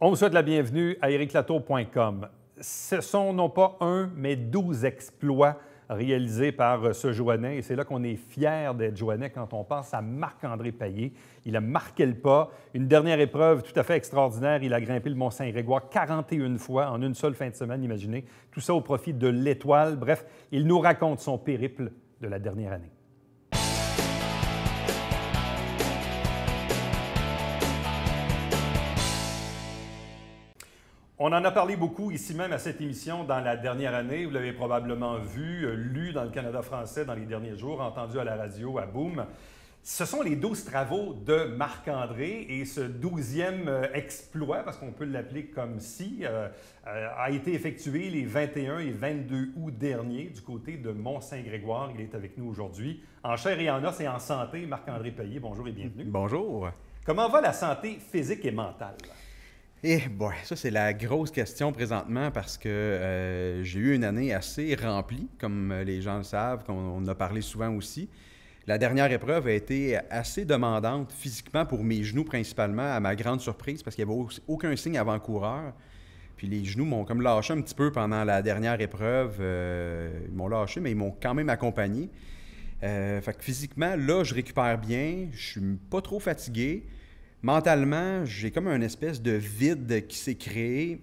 On vous souhaite la bienvenue à ericlatour.com. Ce sont non pas un, mais 12 exploits réalisés par ce Joannais. Et c'est là qu'on est fiers d'être Joannais quand on pense à Marc-André Paillé. Il a marqué le pas. Une dernière épreuve tout à fait extraordinaire. Il a grimpé le Mont-Saint-Grégoire 41 fois en une seule fin de semaine, imaginez. Tout ça au profit de l'Étoile. Bref, il nous raconte son périple de la dernière année. On en a parlé beaucoup ici même à cette émission dans la dernière année. Vous l'avez probablement vu, lu dans le Canada français dans les derniers jours, entendu à la radio, à Boom. Ce sont les 12 travaux de Marc-André et ce 12e exploit, parce qu'on peut l'appeler comme si, a été effectué les 21 et 22 août dernier du côté de Mont-Saint-Grégoire. Il est avec nous aujourd'hui, en chair et en os et en santé. Marc-André Paillé, bonjour et bienvenue. Bonjour. Comment va la santé physique et mentale? Eh bon, ça c'est la grosse question présentement parce que j'ai eu une année assez remplie, comme les gens le savent, qu'on en a parlé souvent aussi. La dernière épreuve a été assez demandante physiquement pour mes genoux principalement, à ma grande surprise, parce qu'il n'y avait aucun signe avant-coureur. Puis les genoux m'ont comme lâché un petit peu pendant la dernière épreuve. Ils m'ont lâché, mais ils m'ont quand même accompagné. Fait que physiquement, là, je récupère bien, je suis pas trop fatigué. Mentalement, j'ai comme une espèce de vide qui s'est créé.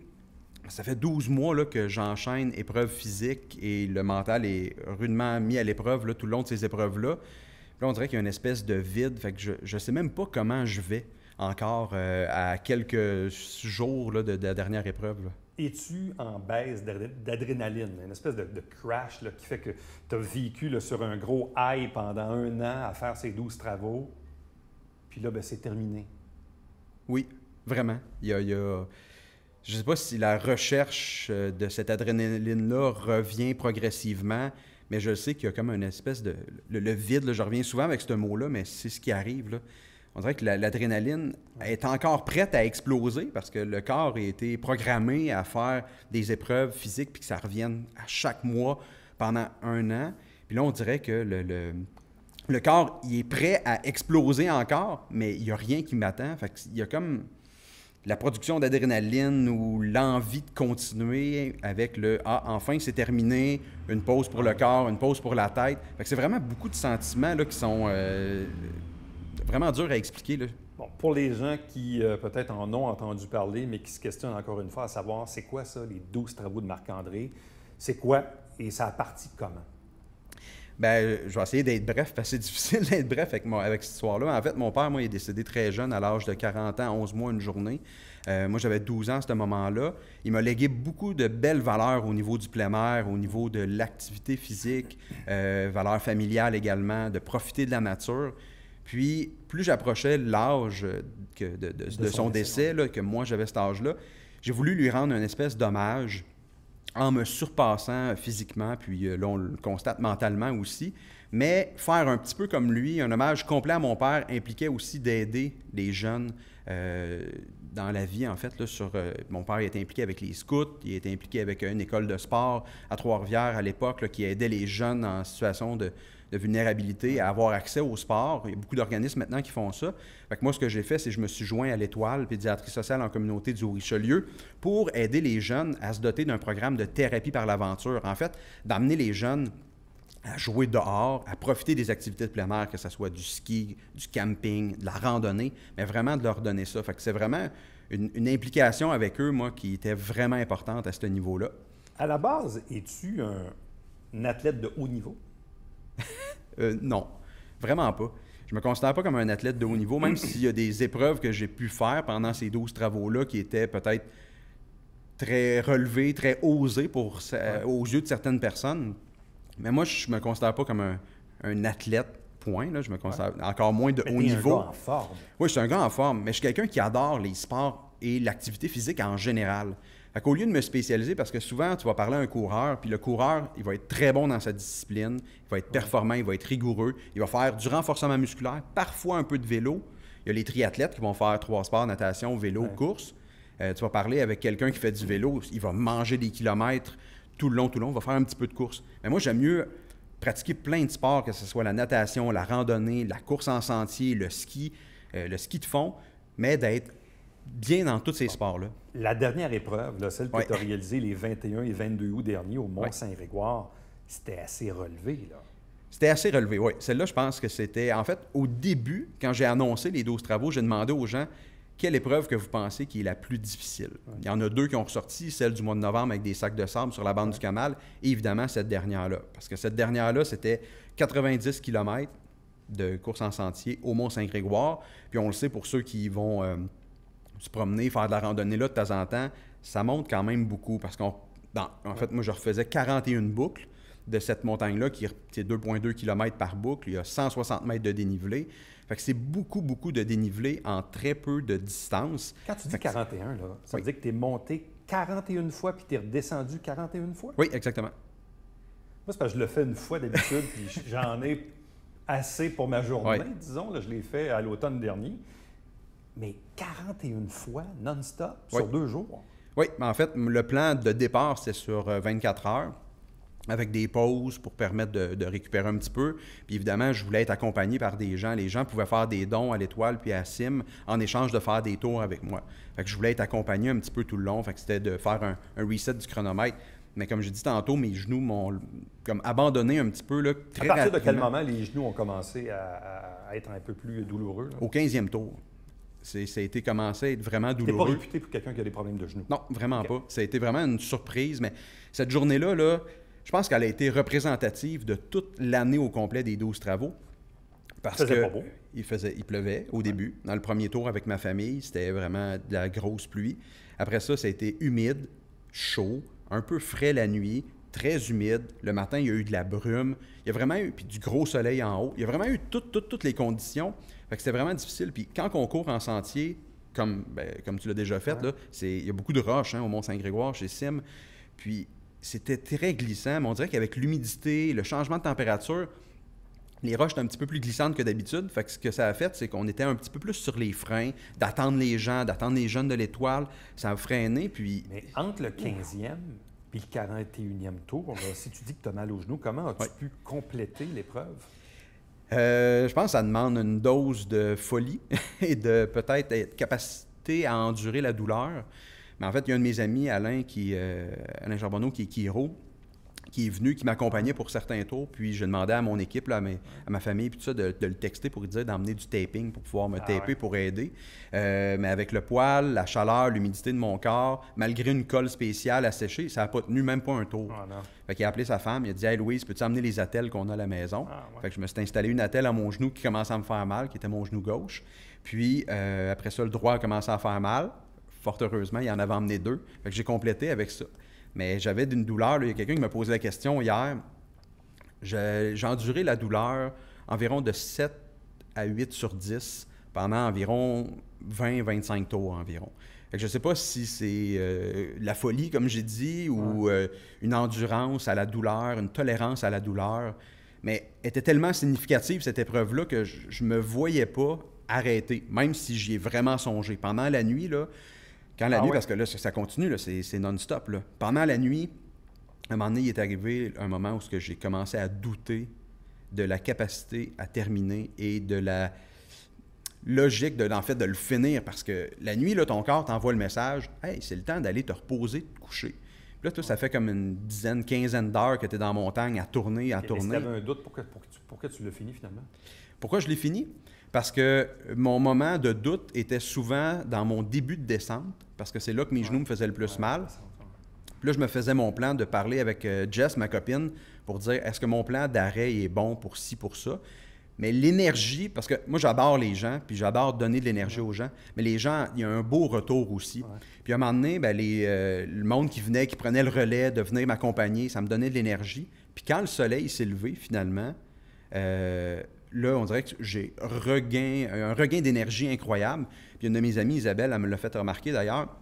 Ça fait 12 mois là, que j'enchaîne épreuves physiques et le mental est rudement mis à l'épreuve là, tout le long de ces épreuves-là. Puis là, on dirait qu'il y a une espèce de vide. Fait que je ne sais même pas comment je vais encore à quelques jours là, de la dernière épreuve. Là. Es-tu en baisse d'adrénaline, une espèce de crash là, qui fait que tu as vécu là, sur un gros high pendant un an à faire ces 12 travaux, puis là, ben, c'est terminé? Oui, vraiment. Je ne sais pas si la recherche de cette adrénaline-là revient progressivement, mais je sais qu'il y a comme une espèce de... Le vide, là, je reviens souvent avec ce mot-là, mais c'est ce qui arrive. Là. On dirait que l'adrénaline est encore prête à exploser parce que le corps a été programmé à faire des épreuves physiques puis que ça revienne à chaque mois pendant un an. Puis là, on dirait que le corps, il est prêt à exploser encore, mais il n'y a rien qui m'attend. Fait qu'il y a comme la production d'adrénaline ou l'envie de continuer avec le « Ah, enfin, c'est terminé », une pause pour le corps, une pause pour la tête. Fait que c'est vraiment beaucoup de sentiments là, qui sont vraiment durs à expliquer. Là. Bon, pour les gens qui peut-être en ont entendu parler, mais qui se questionnent encore une fois à savoir c'est quoi ça, les 12 travaux de Marc-André, c'est quoi et ça a parti comment? Bien, je vais essayer d'être bref, parce que c'est difficile d'être bref avec cette histoire-là. En fait, mon père, moi, il est décédé très jeune, à l'âge de 40 ans, 11 mois, une journée. Moi, j'avais 12 ans à ce moment-là. Il m'a légué beaucoup de belles valeurs au niveau du plein air, au niveau de l'activité physique, valeurs familiales également, de profiter de la nature. Puis, plus j'approchais l'âge de son décès, là, que moi, j'avais cet âge-là, j'ai voulu lui rendre une espèce d'hommage en me surpassant physiquement, puis là, on le constate mentalement aussi. Mais faire un petit peu comme lui, un hommage complet à mon père impliquait aussi d'aider les jeunes dans la vie, en fait. Là, mon père était impliqué avec les scouts, il était impliqué avec une école de sport à Trois-Rivières à l'époque, là, qui aidait les jeunes en situation de vulnérabilité à avoir accès au sport. Il y a beaucoup d'organismes maintenant qui font ça. Fait que moi, ce que j'ai fait, c'est que je me suis joint à l'Étoile, pédiatrie sociale en communauté du Haut-Richelieu, pour aider les jeunes à se doter d'un programme de thérapie par l'aventure. En fait, d'amener les jeunes à jouer dehors, à profiter des activités de plein air, que ce soit du ski, du camping, de la randonnée, mais vraiment de leur donner ça. Fait que c'est vraiment une implication avec eux, moi, qui était vraiment importante à ce niveau-là. À la base, es-tu un athlète de haut niveau? Non, vraiment pas. Je me considère pas comme un athlète de haut niveau, même s'il y a des épreuves que j'ai pu faire pendant ces 12 travaux-là qui étaient peut-être très relevées, très osées aux yeux de certaines personnes. Mais moi, je me considère pas comme un athlète, point. Là. Je me considère encore moins de haut niveau. Un gars en forme. Oui, je suis un gars en forme, mais je suis quelqu'un qui adore les sports et l'activité physique en général. Fait qu'au lieu de me spécialiser, parce que souvent, tu vas parler à un coureur, puis le coureur, il va être très bon dans sa discipline, il va être performant, il va être rigoureux, il va faire du renforcement musculaire, parfois un peu de vélo. Il y a les triathlètes qui vont faire 3 sports, natation, vélo, course. Tu vas parler avec quelqu'un qui fait du vélo, il va manger des kilomètres tout le long, il va faire un petit peu de course. Mais moi, j'aime mieux pratiquer plein de sports, que ce soit la natation, la randonnée, la course en sentier, le ski de fond, mais d'être bien dans tous ces sports-là. La dernière épreuve, là, celle que Ouais. tu as réalisée les 21 et 22 août dernier au Ouais. Mont-Saint-Grégoire, c'était assez relevé, là. C'était assez relevé, oui. Celle-là, je pense que c'était... En fait, au début, quand j'ai annoncé les 12 travaux, j'ai demandé aux gens quelle épreuve que vous pensez qui est la plus difficile. Il y en a deux qui ont ressorti, celle du mois de novembre avec des sacs de sable sur la bande du canal, et évidemment cette dernière-là. Parce que cette dernière-là, c'était 90 km de course en sentier au Mont-Saint-Grégoire. Puis on le sait, pour ceux qui vont se promener, faire de la randonnée là de temps en temps, ça monte quand même beaucoup. Parce qu'en fait, moi, je refaisais 41 boucles de cette montagne-là, qui est 2,2 km par boucle. Il y a 160 mètres de dénivelé. Fait que c'est beaucoup, beaucoup de dénivelé en très peu de distance. Quand tu dis 41, là, ça veut dire que tu es monté 41 fois puis tu es redescendu 41 fois? Oui, exactement. Moi, c'est parce que je le fais une fois d'habitude, puis j'en ai assez pour ma journée, disons. Là, je l'ai fait à l'automne dernier. Mais 41 fois non-stop sur 2 jours? Oui, mais en fait, le plan de départ, c'était sur 24 heures, avec des pauses pour permettre de récupérer un petit peu. Puis évidemment, je voulais être accompagné par des gens. Les gens pouvaient faire des dons à l'Étoile puis à Sim en échange de faire des tours avec moi. Fait que je voulais être accompagné un petit peu tout le long. Fait que c'était de faire un reset du chronomètre. Mais comme je dis tantôt, mes genoux m'ont comme abandonné un petit peu là, très rapidement. À partir de quel moment les genoux ont commencé à être un peu plus douloureux? Là? Au 15e tour. Ça a été commencé à être vraiment Tu n'es pas douloureux. réputé pour quelqu'un qui a des problèmes de genoux? Non, vraiment pas. Ça a été vraiment une surprise. Mais cette journée-là, là, je pense qu'elle a été représentative de toute l'année au complet des 12 travaux. Parce Il faisait que pas beau. il pleuvait au début. Dans le premier tour avec ma famille, c'était vraiment de la grosse pluie. Après ça a été humide, chaud, un peu frais la nuit, très humide. Le matin, il y a eu de la brume. Il y a vraiment eu puis du gros soleil en haut. Il y a vraiment eu toutes les conditions. Fait que c'était vraiment difficile. Puis quand on court en sentier, comme tu l'as déjà fait, là, il y a beaucoup de roches au Mont-Saint-Grégoire, chez Sim. Puis c'était très glissant, mais on dirait qu'avec l'humidité, le changement de température, les roches étaient un petit peu plus glissantes que d'habitude. Fait que ce que ça a fait, c'est qu'on était un petit peu plus sur les freins, d'attendre les gens, d'attendre les jeunes de l'Étoile. Ça a freiné, puis... Mais entre le 15e et le 41e tour, là, si tu dis que tu as mal aux genoux, comment as-tu pu compléter l'épreuve? Je pense que ça demande une dose de folie et de peut-être être capacité à endurer la douleur. Mais en fait, il y a un de mes amis, Alain Charbonneau, qui est chiro, qui est venu, qui m'accompagnait pour certains tours. Puis je demandais à mon équipe, là, à ma famille, puis tout ça, de le texter pour lui dire d'emmener du taping pour pouvoir me taper pour aider. Mais avec le poil, la chaleur, l'humidité de mon corps, malgré une colle spéciale à sécher, ça n'a pas tenu même pas un tour. Ah, non. Fait qu'il a appelé sa femme, il a dit « Hey Louise, peux-tu amener les attelles qu'on a à la maison? Fait que je me suis installé une attelle à mon genou qui commençait à me faire mal, qui était mon genou gauche. Puis après ça, le droit a commencé à faire mal. Fort heureusement, il en avait emmené 2. Fait que j'ai complété avec ça. Mais j'avais une douleur. Là, il y a quelqu'un qui m'a posé la question hier. J'ai enduré la douleur environ de 7 à 8 sur 10 pendant environ 20-25 tours environ. Fait que je ne sais pas si c'est la folie, comme j'ai dit, ou une endurance à la douleur, une tolérance à la douleur. Mais elle était tellement significative, cette épreuve-là, que je ne me voyais pas arrêter, même si j'y ai vraiment songé. Pendant la nuit, là, parce que là, ça continue, là, c'est non-stop. Là. Pendant la nuit, à un moment donné, il est arrivé un moment où j'ai commencé à douter de la capacité à terminer et de la logique de le finir. Parce que la nuit, là, ton corps t'envoie le message « Hey, c'est le temps d'aller te reposer, de te coucher. » Puis là, toi, ça fait comme une dizaine, quinzaine d'heures que tu es dans la montagne à tourner, à tourner. Tu avais un doute, pourquoi tu l'as fini finalement? Pourquoi je l'ai fini? Parce que mon moment de doute était souvent dans mon début de descente, parce que c'est là que mes genoux me faisaient le plus mal. Puis là, je me faisais mon plan de parler avec Jess, ma copine, pour dire est-ce que mon plan d'arrêt est bon pour ci, pour ça. Mais l'énergie, parce que moi, j'adore les gens, puis j'adore donner de l'énergie aux gens, mais les gens, il y a un beau retour aussi. Puis à un moment donné, le monde qui venait, qui prenait le relais de venir m'accompagner, ça me donnait de l'énergie. Puis quand le soleil s'est levé, finalement, là, on dirait que j'ai un regain d'énergie incroyable. Puis une de mes amies, Isabelle, elle me l'a fait remarquer d'ailleurs.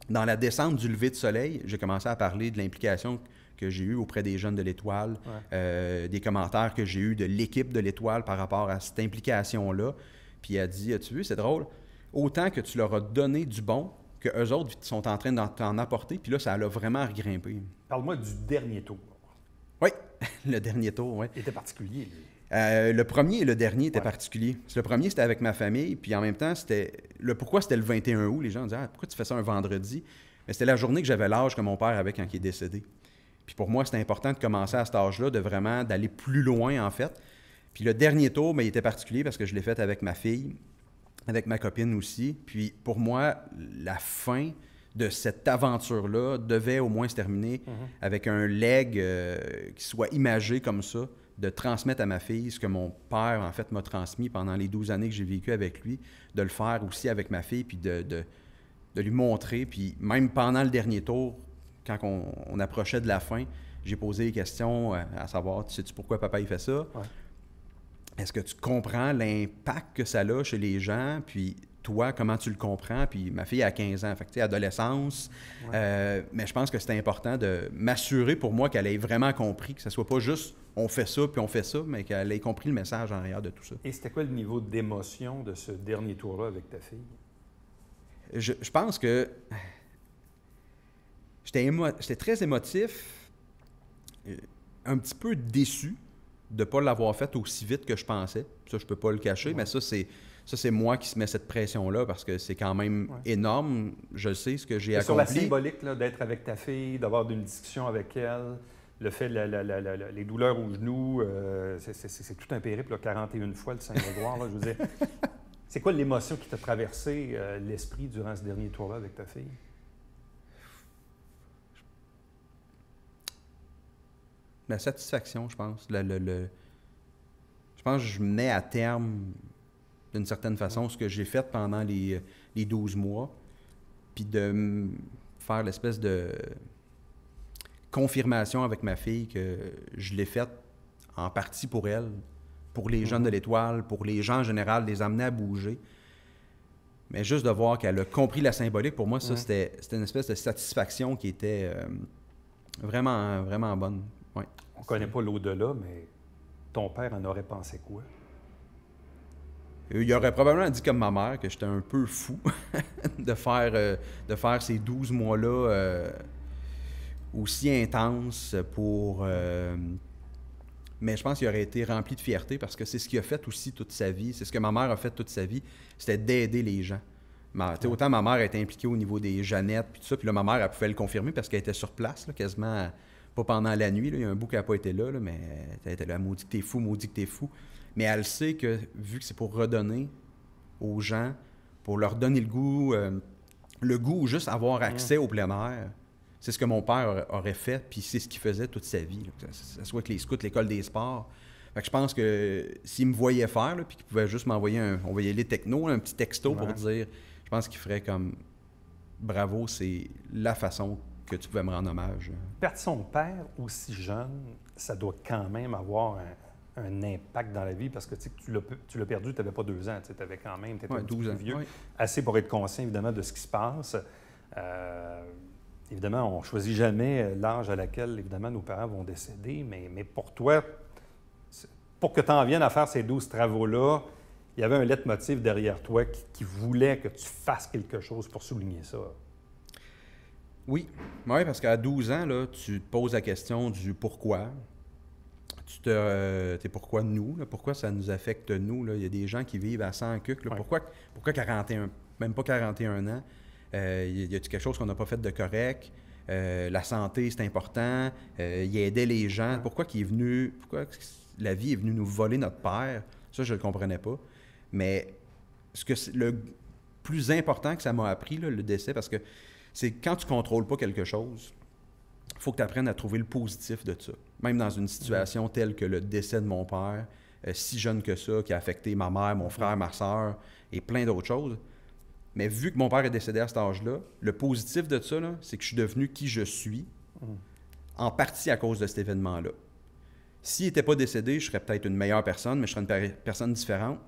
Dans la descente du lever de soleil, j'ai commencé à parler de l'implication que j'ai eue auprès des jeunes de l'Étoile, des commentaires que j'ai eus de l'équipe de l'Étoile par rapport à cette implication-là. Puis elle a dit, as-tu vu, c'est drôle, autant que tu leur as donné du bon, qu'eux autres sont en train d'en apporter. Puis là, ça l'a vraiment regrimpé. Parle-moi du dernier tour. Oui, le dernier tour, oui. Il était particulier, lui. Le premier et le dernier étaient Ouais. particuliers. Le premier, c'était avec ma famille, puis en même temps, pourquoi c'était le 21 août? Les gens disaient, pourquoi tu fais ça un vendredi? Mais c'était la journée que j'avais l'âge que mon père avait quand il est décédé. Puis pour moi, c'était important de commencer à cet âge-là, d'aller plus loin, en fait. Puis le dernier tour, il était particulier parce que je l'ai fait avec ma fille, avec ma copine aussi. Puis pour moi, la fin de cette aventure-là devait au moins se terminer avec un leg qui soit imagé comme ça, de transmettre à ma fille ce que mon père, en fait, m'a transmis pendant les 12 années que j'ai vécu avec lui, de le faire aussi avec ma fille, puis de lui montrer. Puis même pendant le dernier tour, quand on approchait de la fin, j'ai posé des questions à savoir, tu sais-tu pourquoi papa il fait ça? Ouais. Est-ce que tu comprends l'impact que ça a chez les gens? Puis toi, comment tu le comprends? Puis ma fille a 15 ans, fait que tu sais, adolescence. Mais je pense que c'est important de m'assurer pour moi qu'elle ait vraiment compris, que ce soit pas juste on fait ça puis on fait ça, mais qu'elle ait compris le message en arrière de tout ça. Et c'était quoi le niveau d'émotion de ce dernier tour-là avec ta fille? Je pense que j'étais très émotif, un petit peu déçu de ne pas l'avoir fait aussi vite que je pensais. Ça, je ne peux pas le cacher, mais ça, c'est moi qui se mets cette pression-là parce que c'est quand même énorme. Je sais ce que j'ai accompli. Sur la symbolique là, d'être avec ta fille, d'avoir une discussion avec elle, le fait, les douleurs aux genoux, c'est tout un périple, là, 41 fois le Saint-Grégoire. Là, je veux dire, c'est quoi l'émotion qui t'a traversé l'esprit durant ce dernier tour-là avec ta fille? La satisfaction, je pense. Je pense que je menais à terme, d'une certaine façon, ce que j'ai fait pendant les 12 mois, puis de faire l'espèce de confirmation avec ma fille que je l'ai faite en partie pour elle, pour les jeunes de l'Étoile, pour les gens en général, les amener à bouger. Mais juste de voir qu'elle a compris la symbolique, pour moi, ça, c'était une espèce de satisfaction qui était vraiment, vraiment bonne. Ouais. On ne connaît pas l'au-delà, mais ton père en aurait pensé quoi? Il aurait probablement dit comme ma mère que j'étais un peu fou de faire ces 12 mois-là aussi intenses pour... mais je pense qu'il aurait été rempli de fierté parce que c'est ce qu'il a fait aussi toute sa vie. C'est ce que ma mère a fait toute sa vie, c'était d'aider les gens. Autant ma mère était impliquée au niveau des Jeannettes puis tout ça, puis là, ma mère, elle pouvait le confirmer parce qu'elle était sur place, là, quasiment... Pas pendant la nuit, là. Il y a un bout qui n'a pas été là, mais elle était là, maudit que t'es fou, maudit que t'es fou. Mais elle sait que, vu que c'est pour redonner aux gens, pour leur donner le goût juste avoir accès au plein air, c'est ce que mon père aurait fait, puis c'est ce qu'il faisait toute sa vie. Là. Ça soit que les scouts, l'école des sports. Fait que je pense que s'il me voyait faire, là, puis qu'il pouvait juste m'envoyer on va y aller techno, un petit texto pour dire, je pense qu'il ferait comme bravo, c'est la façon que tu pouvais me rendre hommage. Perdre son père aussi jeune, ça doit quand même avoir un impact dans la vie parce que tu l'as perdu, tu n'avais pas 2 ans, tu avais quand même, tu étais un petit peu plus vieux, assez pour être conscient évidemment de ce qui se passe. Évidemment, on ne choisit jamais l'âge à laquelle évidemment nos parents vont décéder, mais pour toi, pour que tu en viennes à faire ces 12 travaux-là, il y avait un leitmotiv derrière toi qui voulait que tu fasses quelque chose pour souligner ça. Oui, parce qu'à 12 ans, là, tu te poses la question du pourquoi. T'es pourquoi nous, là, pourquoi ça nous affecte nous. Là. Il y a des gens qui vivent à 100 cucs. Là. Pourquoi 41, même pas 41 ans? Y a-t-il quelque chose qu'on n'a pas fait de correct? La santé, c'est important. Il aidait les gens. Pourquoi la vie est venue nous voler notre père? Ça, je ne le comprenais pas. Mais le plus important que ça m'a appris, là, le décès, parce que c'est quand tu ne contrôles pas quelque chose, il faut que tu apprennes à trouver le positif de ça. Même dans une situation telle que le décès de mon père, si jeune que ça, qui a affecté ma mère, mon frère, ma soeur et plein d'autres choses. Mais vu que mon père est décédé à cet âge-là, le positif de ça, là, c'est que je suis devenu qui je suis, en partie à cause de cet événement-là. S'il n'était pas décédé, je serais peut-être une meilleure personne, mais je serais une personne différente.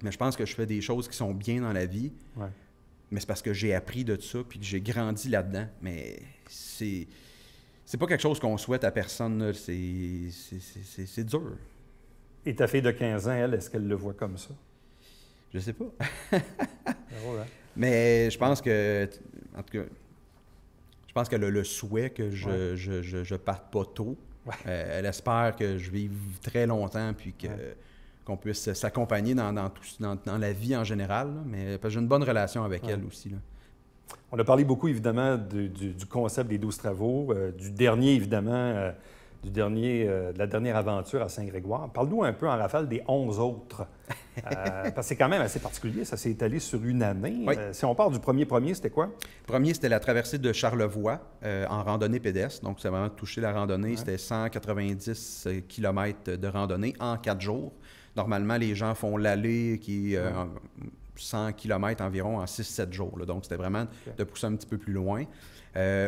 Mais je pense que je fais des choses qui sont bien dans la vie. Ouais. Mais c'est parce que j'ai appris de ça puis que j'ai grandi là-dedans. Mais c'est pas quelque chose qu'on souhaite à personne. C'est dur. Et ta fille de 15 ans, elle, est-ce qu'elle le voit comme ça? Je sais pas. Mais je pense que... En tout cas, je pense qu'elle a le souhait que je parte pas tôt. Elle espère que je vive très longtemps puis qu'on puisse s'accompagner dans la vie en général. Là. Mais j'ai une bonne relation avec elle aussi. Là. On a parlé beaucoup, évidemment, du concept des 12 travaux, du dernier, évidemment, de la dernière aventure à Saint-Grégoire. Parle-nous un peu en rafale des 11 autres. Parce que c'est quand même assez particulier, ça s'est étalé sur une année. Oui. Si on part du premier, c'était quoi? Le premier, c'était la traversée de Charlevoix en randonnée pédestre. Donc, c'est vraiment touché la randonnée. Ouais. C'était 190 km de randonnée en 4 jours. Normalement, les gens font l'allée qui est 100 km environ en 6-7 jours. Là. Donc, c'était vraiment de pousser un petit peu plus loin.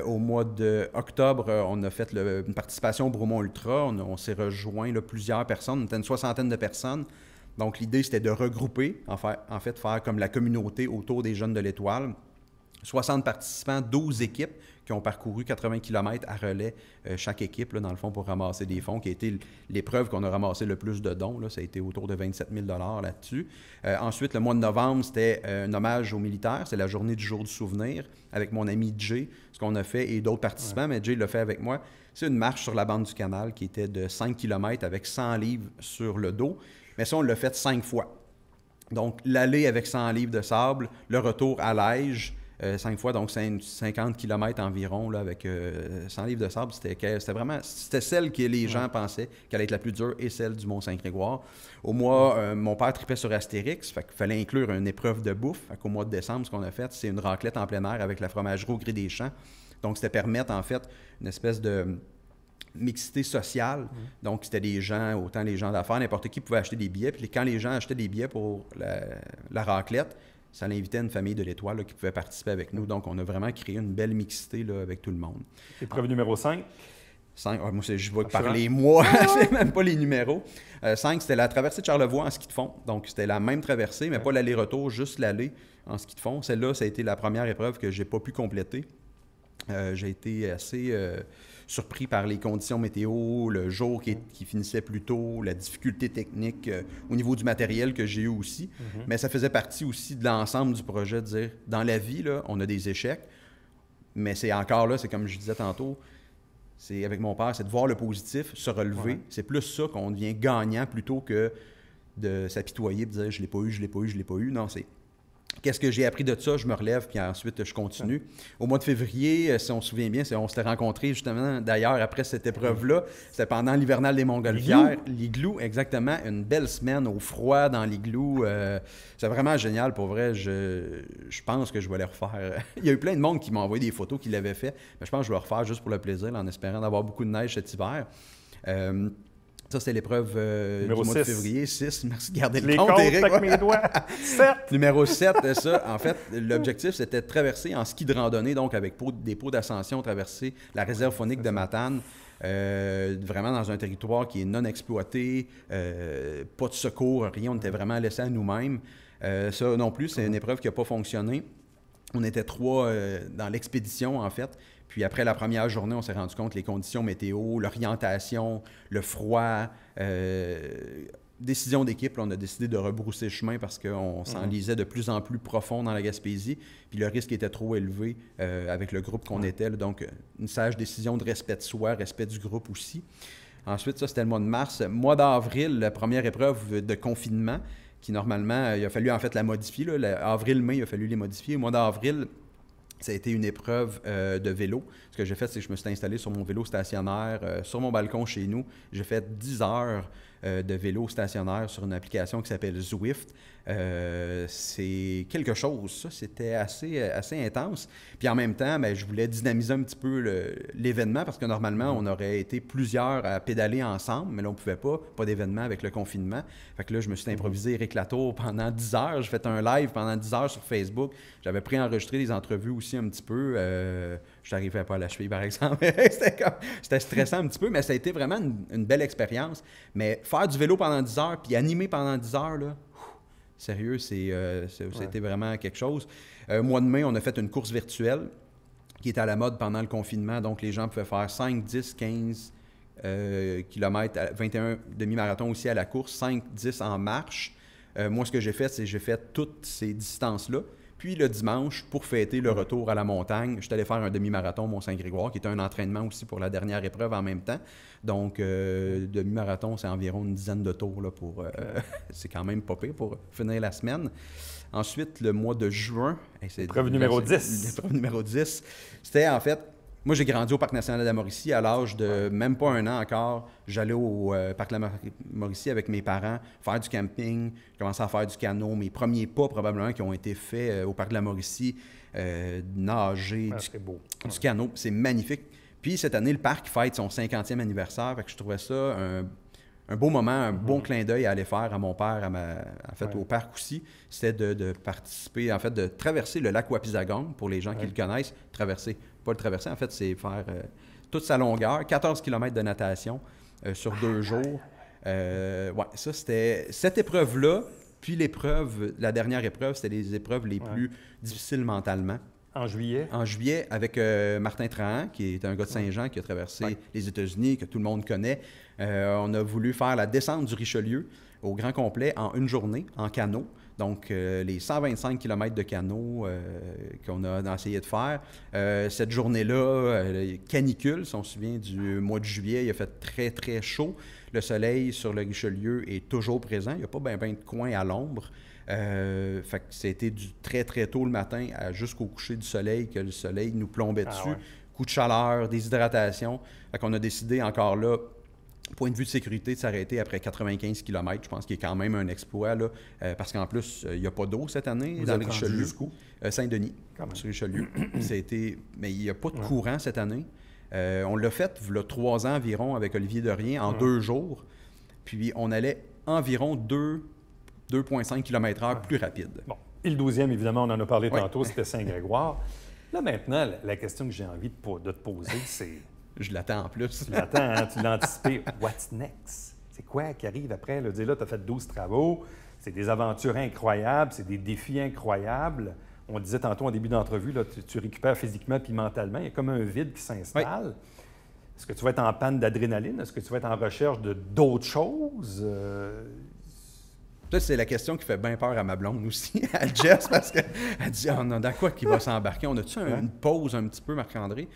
Au mois d'octobre, on a fait une participation au Bromont Ultra. On s'est rejoint plusieurs personnes. On était une 60aine de personnes. Donc, l'idée, c'était de regrouper, en fait, faire comme la communauté autour des Jeunes de l'Étoile. 60 participants, 12 équipes qui ont parcouru 80 km à relais chaque équipe, là, dans le fond, pour ramasser des fonds, qui a été l'épreuve qu'on a ramassé le plus de dons. Là, ça a été autour de 27 000 $ là-dessus. Ensuite, le mois de novembre, c'était un hommage aux militaires. C'est la journée du jour du souvenir avec mon ami Jay, ce qu'on a fait, et d'autres participants, mais Jay l'a fait avec moi. C'est une marche sur la bande du canal qui était de 5 km avec 100 livres sur le dos. Mais ça, on l'a fait 5 fois. Donc, l'aller avec 100 livres de sable, le retour à Lège, 5 fois, donc 50 km environ, là, avec 100 livres de sable. C'était celle que les gens pensaient qu'elle allait être la plus dure et celle du Mont-Saint-Grégoire. Au mois, mon père tripait sur Astérix, fait qu'il fallait inclure une épreuve de bouffe. Fait qu'au mois de décembre, ce qu'on a fait, c'est une raclette en plein air avec la fromagerie au Gré des Champs. Donc, c'était permettre, en fait, une espèce de mixité sociale. Donc, c'était des gens, autant les gens d'affaires, n'importe qui pouvait acheter des billets. Puis quand les gens achetaient des billets pour la raclette, ça l'invitait une famille de l'Étoile là, qui pouvait participer avec nous. Donc, on a vraiment créé une belle mixité là, avec tout le monde. Épreuve numéro 5? 5, moi, je vois que par les mois, c'est même pas les numéros. 5, c'était la traversée de Charlevoix en ski de fond. Donc, c'était la même traversée, mais pas l'aller-retour, juste l'aller en ski de fond. Celle-là, ça a été la première épreuve que je n'ai pas pu compléter. J'ai été assez surpris par les conditions météo, le jour qui finissait plus tôt, la difficulté technique au niveau du matériel que j'ai eu aussi. Mais ça faisait partie aussi de l'ensemble du projet de dire, dans la vie, là, on a des échecs, mais c'est encore là, c'est comme je disais tantôt, c'est avec mon père, c'est de voir le positif, se relever. Ouais. C'est plus ça qu'on devient gagnant plutôt que de s'apitoyer et de dire « je l'ai pas eu, je l'ai pas eu, je l'ai pas eu ». Non, c'est qu'est-ce que j'ai appris de ça? Je me relève, puis ensuite, je continue. Au mois de février, si on se souvient bien, on s'était rencontrés justement, d'ailleurs, après cette épreuve-là. C'était pendant l'hivernal des Montgolfières. L'igloo, exactement. Une belle semaine au froid dans l'igloo. C'est vraiment génial, pour vrai. Je pense que je vais les refaire. Il y a eu plein de monde qui m'a envoyé des photos qu'il avait fait. Mais je pense que je vais le refaire juste pour le plaisir, là, en espérant d'avoir beaucoup de neige cet hiver. Ça, c'était l'épreuve du mois de février. 6. Merci de garder le compte, Éric. Avec mes doigts. 7. Numéro 7, ça. En fait, l'objectif, c'était de traverser en ski de randonnée, donc avec des pots d'ascension, traverser la réserve faunique de Matane, vraiment dans un territoire qui est non exploité, pas de secours, rien. On était vraiment laissés à nous-mêmes. Ça non plus, c'est une épreuve qui n'a pas fonctionné. On était 3 dans l'expédition, en fait. Puis après la première journée, on s'est rendu compte les conditions météo, l'orientation, le froid. Décision d'équipe, là, on a décidé de rebrousser chemin parce qu'on s'enlisait de plus en plus profond dans la Gaspésie. Puis le risque était trop élevé avec le groupe qu'on était. Là, donc, une sage décision de respect de soi, respect du groupe aussi. Ensuite, ça, c'était le mois de mars. Mois d'avril, la première épreuve de confinement qui, normalement, il a fallu en fait la modifier. Avril-mai, il a fallu les modifier. Au mois d'avril, ça a été une épreuve de vélo. Ce que j'ai fait, c'est que je me suis installé sur mon vélo stationnaire, sur mon balcon chez nous. J'ai fait 10 heures de vélo stationnaire sur une application qui s'appelle Zwift. C'est quelque chose, ça. C'était assez intense. Puis en même temps, je voulais dynamiser un petit peu l'événement parce que normalement, on aurait été plusieurs à pédaler ensemble, mais là, on ne pouvait pas d'événement avec le confinement. Fait que là, je me suis improvisé Éric Latour pendant 10 heures. J'ai fait un live pendant 10 heures sur Facebook. J'avais préenregistré des entrevues aussi un petit peu. Je n'arrivais pas à la cheville, par exemple. C'était stressant un petit peu, mais ça a été vraiment une belle expérience. Mais faire du vélo pendant 10 heures puis animer pendant 10 heures, là, sérieux, c'était vraiment quelque chose. Mois de mai, on a fait une course virtuelle qui était à la mode pendant le confinement. Donc, les gens pouvaient faire 5, 10, 15 km, 21 demi-marathons aussi à la course, 5, 10 en marche. Moi, ce que j'ai fait, c'est que j'ai fait toutes ces distances-là. Puis le dimanche, pour fêter le retour à la montagne, je suis allé faire un demi-marathon Mont-Saint-Grégoire, qui était un entraînement aussi pour la dernière épreuve en même temps. Donc, demi-marathon, c'est environ une dizaine de tours là, pour... c'est quand même pas pire pour finir la semaine. Ensuite, le mois de juin... Épreuve numéro 10. L'épreuve numéro 10, c'était en fait... Moi, j'ai grandi au Parc national de la Mauricie à l'âge de même pas un an encore. J'allais au Parc de la Mauricie avec mes parents faire du camping. J'ai commencé à faire du canot. Mes premiers pas, probablement, qui ont été faits au Parc de la Mauricie, nager, du canot. C'est magnifique. Puis, cette année, le parc fête son 50e anniversaire. Fait que je trouvais ça un beau moment, un bon clin d'œil à aller faire à mon père, au parc aussi. C'était de participer, en fait, de traverser le lac Wapizagon, pour les gens qui le connaissent. Pas le traverser, en fait, c'est faire toute sa longueur, 14 km de natation sur 2 jours. Ça, c'était cette épreuve-là. Puis la dernière épreuve, c'était les épreuves les plus difficiles mentalement. En juillet? En juillet, avec Martin Trahan, qui est un gars de Saint-Jean, qui a traversé les États-Unis, que tout le monde connaît. On a voulu faire la descente du Richelieu au grand complet en une journée, en canot. Donc, les 125 km de canot qu'on a essayé de faire. Cette journée-là, canicule, si on se souvient du mois de juillet, il a fait très, très chaud. Le soleil sur le Richelieu est toujours présent. Il n'y a pas bien de coin à l'ombre. Fait que c'était du très, très tôt le matin jusqu'au coucher du soleil, que le soleil nous plombait dessus. Coup de chaleur, déshydratation. Fait qu'on a décidé encore là, point de vue de sécurité, de s'arrêter après 95 km. Je pense qu'il y a quand même un exploit, là, parce qu'en plus, il n'y a pas d'eau cette année dans le Richelieu. Jusqu'où? Saint-Denis, sur Richelieu. Mais il n'y a pas de courant cette année. On l'a fait, il y a 3 ans environ, avec Olivier Derrien, en 2 jours. Puis on allait environ 2,5 km/h plus rapide. Bon. Et le 12e, évidemment, on en a parlé tantôt, c'était Saint-Grégoire. Là, maintenant, la question que j'ai envie de te poser, c'est... Je l'attends en plus. Tu l'attends, hein? Tu l'as anticipé. What's next? C'est quoi qui arrive après? Là, tu as fait 12 travaux, c'est des aventures incroyables, c'est des défis incroyables. On disait tantôt en début d'entrevue, là, tu récupères physiquement puis mentalement. Il y a comme un vide qui s'installe. Est-ce que tu vas être en panne d'adrénaline? Est-ce que tu vas être en recherche de d'autres choses? Ça, c'est la question qui fait bien peur à ma blonde aussi, à Jess, parce qu'elle dit on a dans quoi qu'il va s'embarquer? On a-tu une pause un petit peu, Marc-André?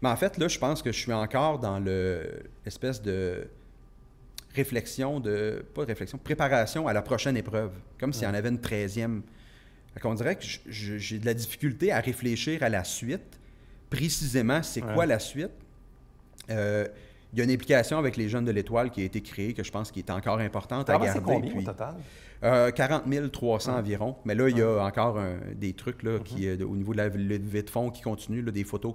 Mais en fait, là, je pense que je suis encore dans l'espèce de préparation à la prochaine épreuve, comme s'il y en avait une 13e. Fait qu'on dirait que j'ai de la difficulté à réfléchir à la suite. Précisément, c'est quoi la suite? Il y a une implication avec les Jeunes de l'Étoile qui a été créée, que je pense qui est encore importante à garder. C'est combien au total? 40 300 environ. Mais là, il y a encore des trucs là, au niveau de la levée de fonds qui continue, là, des photos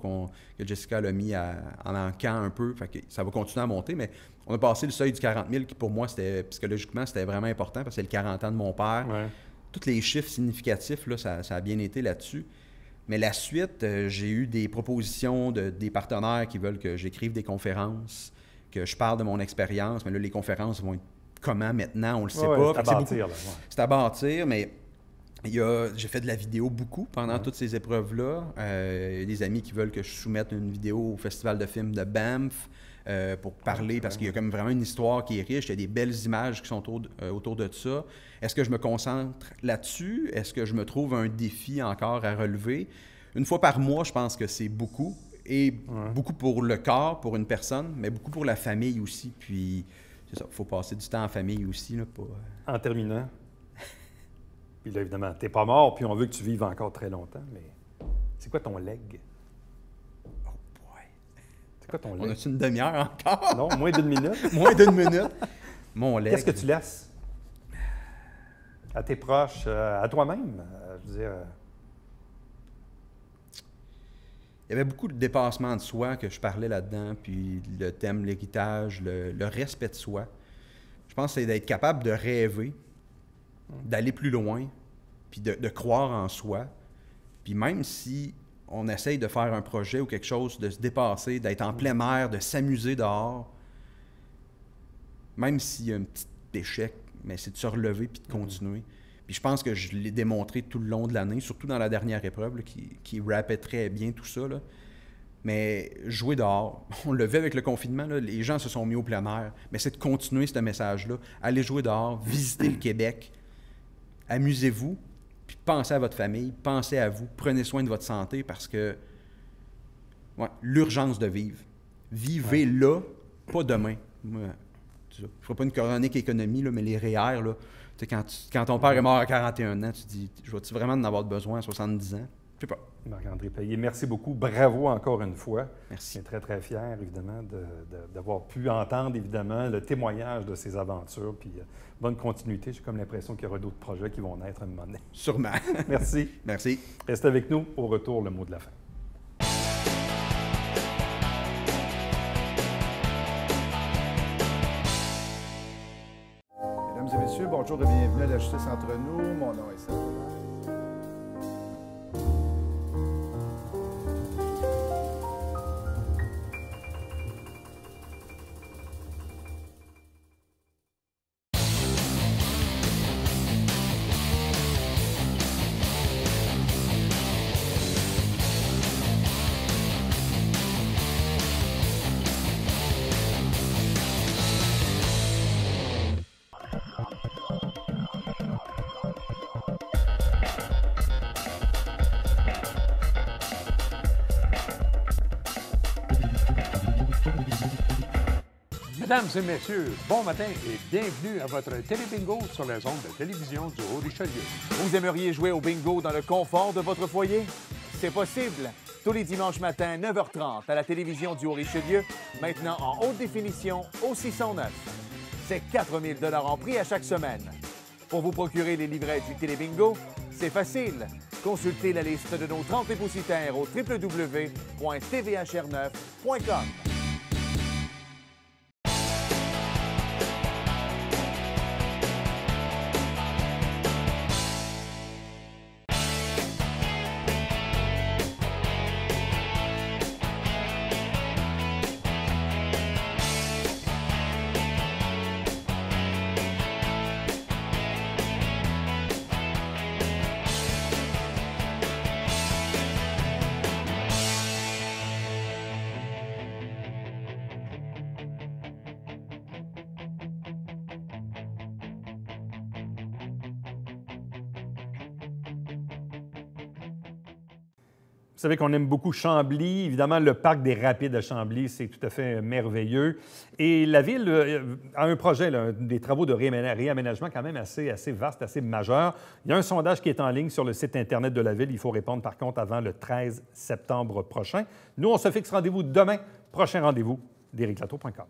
que Jessica a mis en manquant un peu. Fait que ça va continuer à monter, mais on a passé le seuil du 40 000 qui, pour moi, psychologiquement, c'était vraiment important parce que c'est le 40 ans de mon père. Tous les chiffres significatifs, là, ça a bien été là-dessus. Mais la suite, j'ai eu des propositions des partenaires qui veulent que j'écrive des conférences, que je parle de mon expérience. Mais là, les conférences vont être comment maintenant, on ne le sait pas. C'est à bâtir. C'est à bâtir, mais j'ai fait de la vidéo beaucoup pendant toutes ces épreuves-là. Il y a des amis qui veulent que je soumette une vidéo au Festival de films de Banff pour parler, parce qu'il y a comme vraiment une histoire qui est riche. Il y a des belles images qui sont autour de ça. Est-ce que je me concentre là-dessus? Est-ce que je me trouve un défi encore à relever? Une fois par mois, je pense que c'est beaucoup. Et beaucoup pour le corps, pour une personne, mais beaucoup pour la famille aussi. Puis, c'est ça, il faut passer du temps en famille aussi. Là, En terminant, puis là, évidemment, tu n'es pas mort, puis on veut que tu vives encore très longtemps, mais c'est quoi ton leg? Oh boy! C'est quoi ton leg? On a-tu une demi-heure encore? Non, moins d'une minute. Moins d'une minute. Mon leg. Qu'est-ce que tu laisses à tes proches, à toi-même? Je veux dire... Il y avait beaucoup de dépassement de soi que je parlais là-dedans, puis le thème, l'héritage, le respect de soi. Je pense que c'est d'être capable de rêver, d'aller plus loin, puis de croire en soi. Puis même si on essaye de faire un projet ou quelque chose, de se dépasser, d'être en plein air, de s'amuser dehors, même s'il y a un petit échec, mais c'est de se relever puis de continuer. Puis je pense que je l'ai démontré tout le long de l'année, surtout dans la dernière épreuve, là, qui rappait très bien tout ça. Là. Mais jouer dehors, on le vu avec le confinement, là, les gens se sont mis au plein air, mais c'est de continuer ce message-là. Allez jouer dehors, visiter le Québec, amusez-vous, puis pensez à votre famille, pensez à vous, prenez soin de votre santé parce que l'urgence de vivre. Vivez là, pas demain. Moi, je ne ferai pas une chronique économie, là, mais les REER, là, quand ton père est mort à 41 ans, tu te dis, je vais-tu vraiment en avoir besoin à 70 ans? Je sais pas. Marc-André Payet, merci beaucoup. Bravo encore une fois. Merci. Je suis très, très fier, évidemment, d'avoir pu entendre, évidemment, le témoignage de ces aventures. Puis bonne continuité. J'ai comme l'impression qu'il y aura d'autres projets qui vont naître à un moment donné. Sûrement. Merci. Merci. Restez avec nous. Au retour, le mot de la fin. Mesdames et messieurs, bonjour et bienvenue à la Justice entre nous. Mon nom est Serge. Mesdames et messieurs, bon matin et bienvenue à votre télébingo sur les ondes de télévision du Haut-Richelieu. Vous aimeriez jouer au bingo dans le confort de votre foyer? C'est possible. Tous les dimanches matins, 9h30, à la télévision du Haut-Richelieu, maintenant en haute définition au 609. C'est 4 000 $ en prix à chaque semaine. Pour vous procurer les livrets du télébingo, c'est facile. Consultez la liste de nos 30 dépositaires au www.tvhr9.com. Vous savez qu'on aime beaucoup Chambly. Évidemment, le parc des Rapides à Chambly, c'est tout à fait merveilleux. Et la Ville a un projet, là, des travaux de réaménagement quand même assez vaste, assez majeur. Il y a un sondage qui est en ligne sur le site Internet de la Ville. Il faut répondre, par contre, avant le 13 septembre prochain. Nous, on se fixe rendez-vous demain. Prochain rendez-vous, d'ericlatour.com.